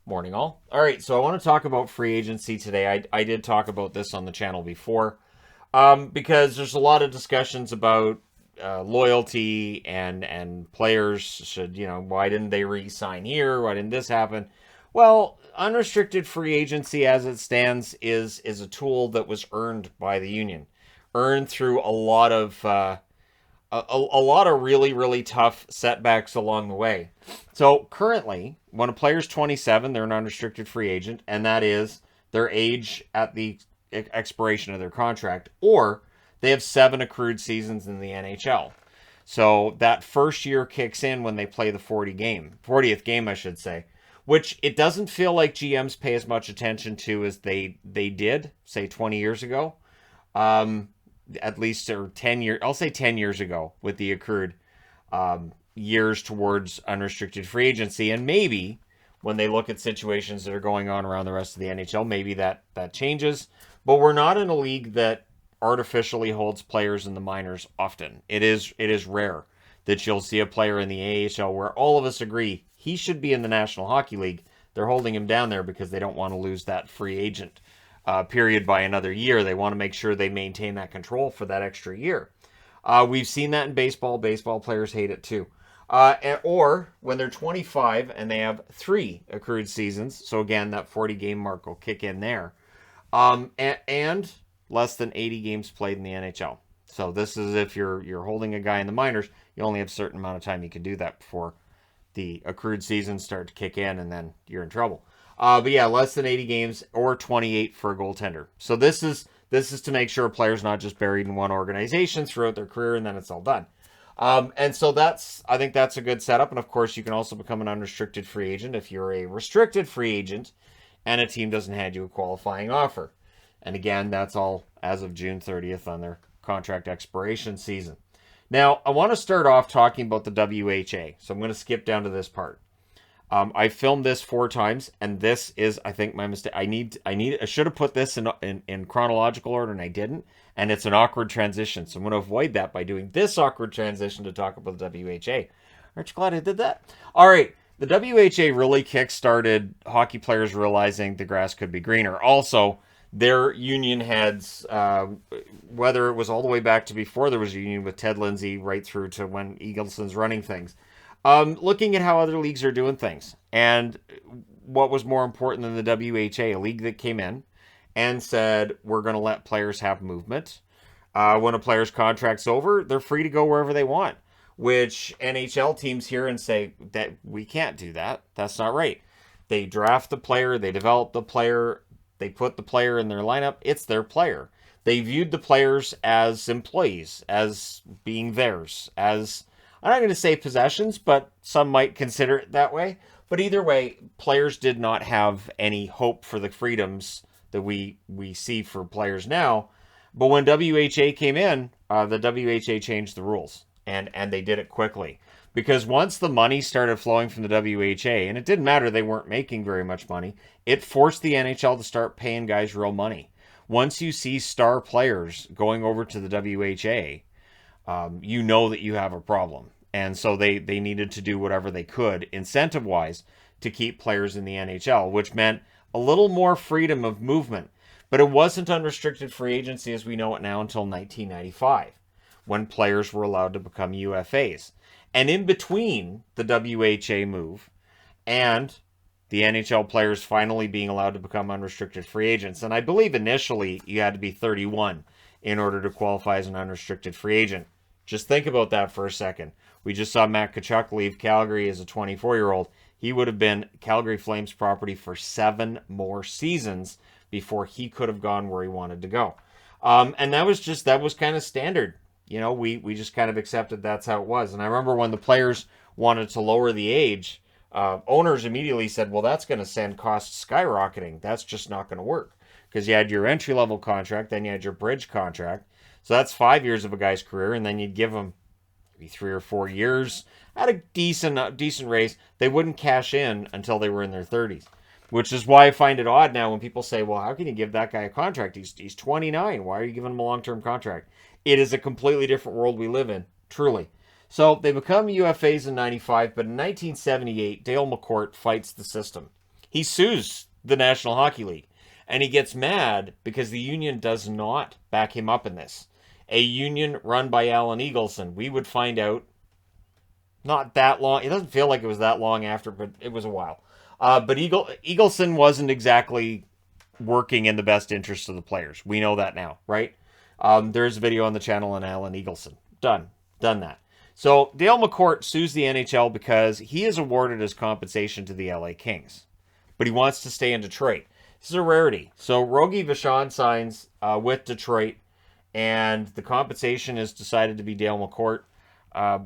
Morning, all. All right, so I want to talk about free agency today. I did talk about this on the channel before, because there's a lot of discussions about loyalty and players should, why didn't they re-sign here? Why didn't this happen? Well, unrestricted free agency as it stands is a tool that was earned by the union, earned through a lot of really tough setbacks along the way. So currently, when a player's 27, they're an unrestricted free agent, and that is their age at the expiration of their contract, or they have 7 accrued seasons in the NHL. So that first year kicks in when they play the 40th game, I should say, which it doesn't feel like GMs pay as much attention to as they did, say 20 years ago. At least, or 10 years, I'll say 10 years ago, with the accrued years towards unrestricted free agency. And maybe when they look at situations that are going on around the rest of the NHL, maybe that changes. But we're not in a league that artificially holds players in the minors often. It is rare that you'll see a player in the AHL where all of us agree he should be in the National Hockey League. They're holding him down there because they don't want to lose that free agent period by another year. They want to make sure they maintain that control for that extra year. We've seen that in baseball. Baseball players hate it too. Or when they're 25 and they have 3 accrued seasons. So again, that 40 game mark will kick in there. And less than 80 games played in the NHL. So this is if you're holding a guy in the minors, you only have a certain amount of time you can do that before the accrued seasons start to kick in, and then you're in trouble. But yeah, less than 80 games or 28 for a goaltender. So this is to make sure a player's not just buried in one organization throughout their career and then it's all done. And so I think that's a good setup. And of course, you can also become an unrestricted free agent if you're a restricted free agent and a team doesn't hand you a qualifying offer. And again, that's all as of June 30th on their contract expiration season. Now, I want to start off talking about the WHA. So I'm going to skip down to this part. I filmed this 4 times, and this is, I think, my mistake. I should have put this in chronological order, and I didn't. And it's an awkward transition, so I'm going to avoid that by doing this awkward transition to talk about the WHA. Aren't you glad I did that? All right, the WHA really kick-started hockey players realizing the grass could be greener. Also, their union heads, whether it was all the way back to before there was a union with Ted Lindsay, right through to when Eagleson's running things. Looking at how other leagues are doing things. And what was more important than the WHA, a league that came in and said, we're going to let players have movement. When a player's contract's over, they're free to go wherever they want, which NHL teams hear and say that we can't do that. That's not right. They draft the player, they develop the player, they put the player in their lineup. It's their player. They viewed the players as employees, as being theirs, as, I'm not going to say possessions, but some might consider it that way. But either way, players did not have any hope for the freedoms that we see for players now. But when WHA came in, the WHA changed the rules, and they did it quickly. Because once the money started flowing from the WHA, and it didn't matter, they weren't making very much money, it forced the NHL to start paying guys real money. Once you see star players going over to the WHA, you know that you have a problem. And so they needed to do whatever they could, incentive-wise, to keep players in the NHL, which meant a little more freedom of movement. But it wasn't unrestricted free agency as we know it now until 1995, when players were allowed to become UFAs. And in between the WHA move and the NHL players finally being allowed to become unrestricted free agents, and I believe initially you had to be 31 in order to qualify as an unrestricted free agent. Just think about that for a second. We just saw Matt Tkachuk leave Calgary as a 24-year-old. He would have been Calgary Flames property for 7 more seasons before he could have gone where he wanted to go. And that was kind of standard. You know, we just kind of accepted that's how it was. And I remember when the players wanted to lower the age, owners immediately said, well, that's going to send costs skyrocketing. That's just not going to work. Because you had your entry-level contract, then you had your bridge contract. So that's 5 years of a guy's career, and then you'd give them maybe 3 or 4 years at a decent raise. They wouldn't cash in until they were in their 30s. Which is why I find it odd now when people say, well, how can you give that guy a contract? He's 29. Why are you giving him a long-term contract? It is a completely different world we live in, truly. So they become UFAs in 95, but in 1978, Dale McCourt fights the system. He sues the National Hockey League. And he gets mad because the union does not back him up in this. A union run by Alan Eagleson. We would find out not that long. It doesn't feel like it was that long after, but it was a while. But Eagleson wasn't exactly working in the best interest of the players. We know that now, right? There's a video on the channel on Alan Eagleson. Done that. So Dale McCourt sues the NHL because he is awarded as compensation to the LA Kings, but he wants to stay in Detroit. This is a rarity. So Rogie Vachon signs with Detroit, and the compensation is decided to be Dale McCourt,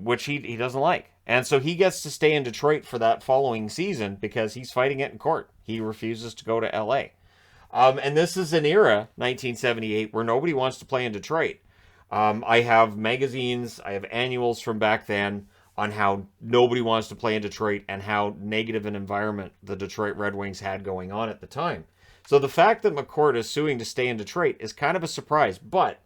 which he doesn't like. And so he gets to stay in Detroit for that following season because he's fighting it in court. He refuses to go to LA. And this is an era, 1978, where nobody wants to play in Detroit. I have magazines, I have annuals from back then on how nobody wants to play in Detroit and how negative an environment the Detroit Red Wings had going on at the time. So the fact that McCourt is suing to stay in Detroit is kind of a surprise, but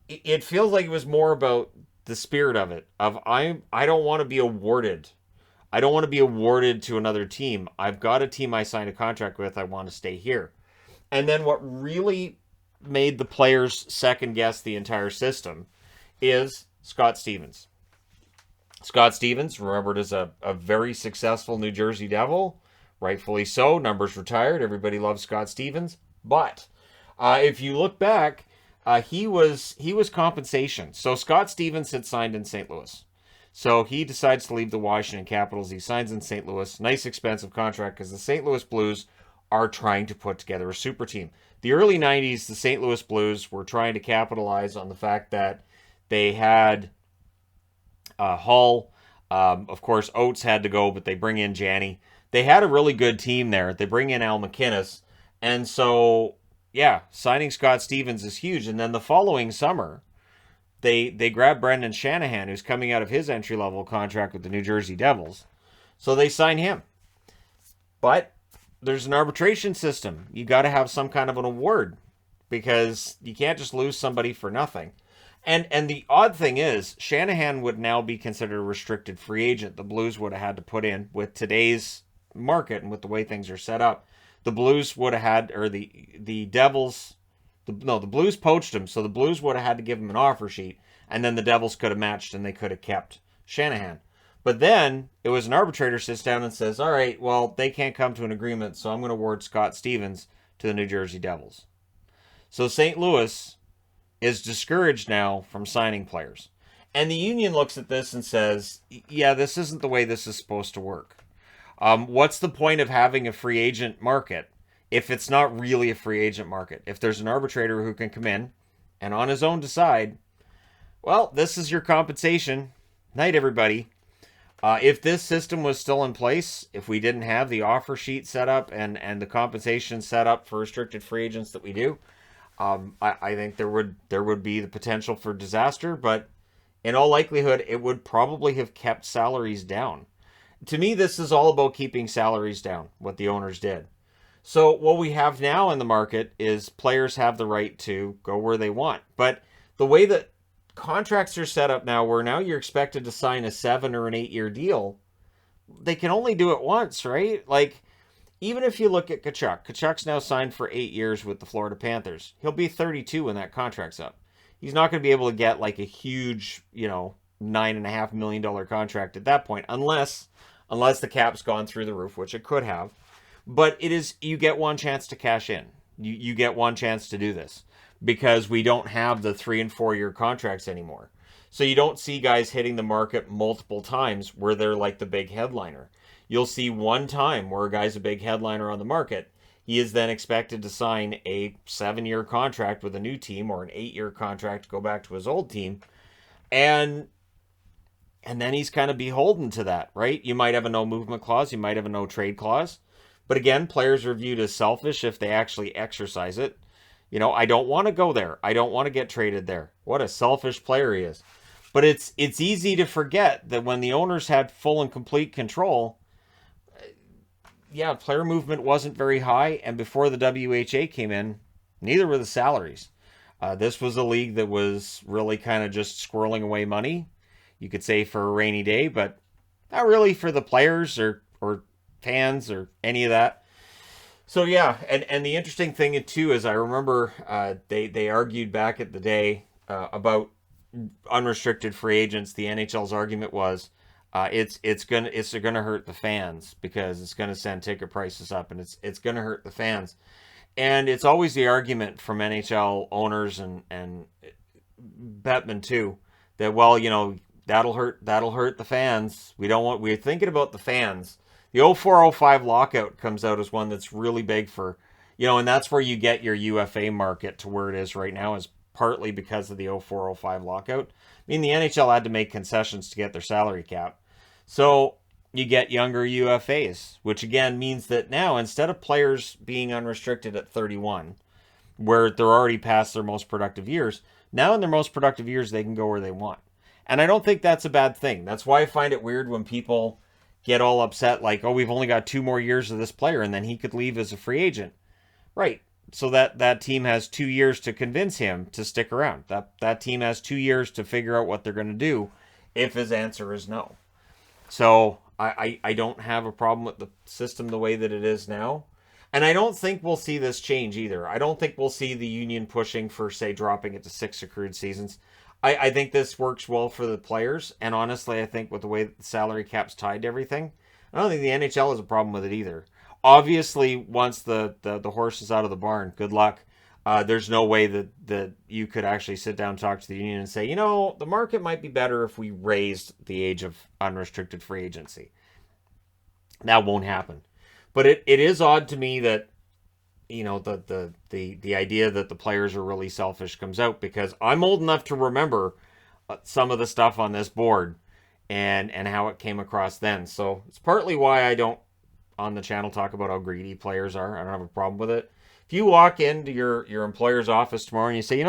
it feels like it was more about the spirit of it, of I don't want to be awarded. I don't want to be awarded to another team. I've got a team I signed a contract with. I want to stay here. And then what really made the players second guess the entire system is Scott Stevens. Scott Stevens, remembered as a very successful New Jersey Devil, rightfully so. Numbers retired. Everybody loves Scott Stevens. But if you look back, he was compensation. So Scott Stevens had signed in St. Louis. So he decides to leave the Washington Capitals. He signs in St. Louis. Nice, expensive contract because the St. Louis Blues are trying to put together a super team. The early 90s, the St. Louis Blues were trying to capitalize on the fact that they had Hull. Of course, Oates had to go, but they bring in Janney. They had a really good team there. They bring in Al McInnes. And so, yeah, signing Scott Stevens is huge. And then the following summer, they grab Brendan Shanahan, who's coming out of his entry-level contract with the New Jersey Devils. So they sign him. But there's an arbitration system. You got to have some kind of an award because you can't just lose somebody for nothing. And the odd thing is, Shanahan would now be considered a restricted free agent. The Blues would have had to put in with today's market and with the way things are set up. The Blues would have had, or the Devils, the Blues poached him, so the Blues would have had to give him an offer sheet, and then the Devils could have matched and they could have kept Shanahan. But then it was an arbitrator sits down and says, all right, well, they can't come to an agreement, so I'm going to award Scott Stevens to the New Jersey Devils. So St. Louis is discouraged now from signing players. And the union looks at this and says, yeah, this isn't the way this is supposed to work. What's the point of having a free agent market if it's not really a free agent market? If there's an arbitrator who can come in and on his own decide, well, this is your compensation. Night, everybody. If this system was still in place, if we didn't have the offer sheet set up and the compensation set up for restricted free agents that we do, I think there would be the potential for disaster. But in all likelihood, it would probably have kept salaries down. To me, this is all about keeping salaries down, what the owners did. So what we have now in the market is players have the right to go where they want. But the way that contracts are set up now, where now you're expected to sign a 7 or an 8-year deal, they can only do it once, right? Like, even if you look at Tkachuk's now signed for 8 years with the Florida Panthers. He'll be 32 when that contract's up. He's not going to be able to get like a huge, $9.5 million contract at that point, unless the cap's gone through the roof, which it could have. But you get one chance to cash in. You get one chance to do this because we don't have the 3 and 4 year contracts anymore. So you don't see guys hitting the market multiple times where they're like the big headliner. You'll see one time where a guy's a big headliner on the market. He is then expected to sign a 7-year contract with a new team or an 8-year contract to go back to his old team. And then he's kind of beholden to that, right? You might have a no movement clause. You might have a no trade clause. But again, players are viewed as selfish if they actually exercise it. I don't want to go there. I don't want to get traded there. What a selfish player he is. But it's easy to forget that when the owners had full and complete control, player movement wasn't very high. And before the WHA came in, neither were the salaries. This was a league that was really kind of just squirreling away money. You could say for a rainy day, but not really for the players or fans or any of that. So yeah, and the interesting thing too is I remember they argued back at the day about unrestricted free agents. The NHL's argument was it's gonna hurt the fans because it's gonna send ticket prices up, and it's gonna hurt the fans. And it's always the argument from NHL owners and Bettman too that, well, that'll hurt the fans. We're thinking about the fans. The 0405 lockout comes out as one that's really big for, and that's where you get your UFA market to where it is right now, is partly because of the 0405 lockout. I mean, the NHL had to make concessions to get their salary cap. So you get younger UFAs, which again means that now instead of players being unrestricted at 31, where they're already past their most productive years, now in their most productive years, they can go where they want. And I don't think that's a bad thing. That's why I find it weird when people get all upset, like, oh, we've only got 2 more years of this player and then he could leave as a free agent. Right. So that team has 2 years to convince him to stick around. That team has 2 years to figure out what they're going to do if his answer is no. So I don't have a problem with the system the way that it is now. And I don't think we'll see this change either. I don't think we'll see the union pushing for, say, dropping it to 6 accrued seasons. I think this works well for the players. And honestly, I think with the way that the salary cap's tied to everything, I don't think the NHL has a problem with it either. Obviously, once the horse is out of the barn, good luck. There's no way that you could actually sit down and talk to the union and say, the market might be better if we raised the age of unrestricted free agency. That won't happen. But it is odd to me that, the idea that the players are really selfish comes out, because I'm old enough to remember some of the stuff on this board and how it came across then. So it's partly why I don't on the channel talk about how greedy players are. I don't have a problem with it. If you walk into your employer's office tomorrow and you say,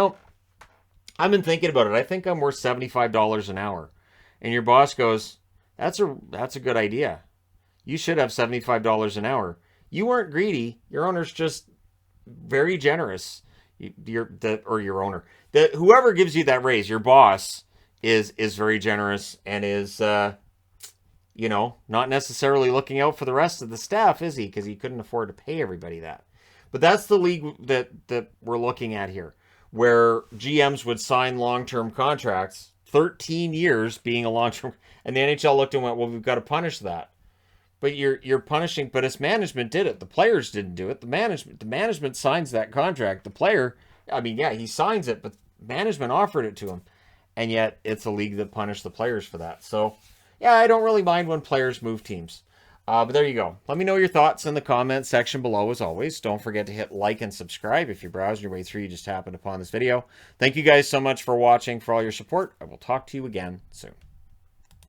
I've been thinking about it, I think I'm worth $75 an hour. And your boss goes, that's a good idea. You should have $75 an hour. You weren't greedy. Your owner's just very generous. Your owner. Whoever gives you that raise, your boss is very generous and is not necessarily looking out for the rest of the staff, is he? Because he couldn't afford to pay everybody that. But that's the league that we're looking at here, where GMs would sign long-term contracts, 13 years being a long-term, and the NHL looked and went, well, we've got to punish that. But you're punishing, but it's management did it. The players didn't do it. The management signs that contract. The player, he signs it, but management offered it to him. And yet it's a league that punished the players for that. So, yeah, I don't really mind when players move teams. But there you go. Let me know your thoughts in the comments section below, as always. Don't forget to hit like and subscribe if you're browsing your way through. You just happened upon this video. Thank you guys so much for watching, for all your support. I will talk to you again soon.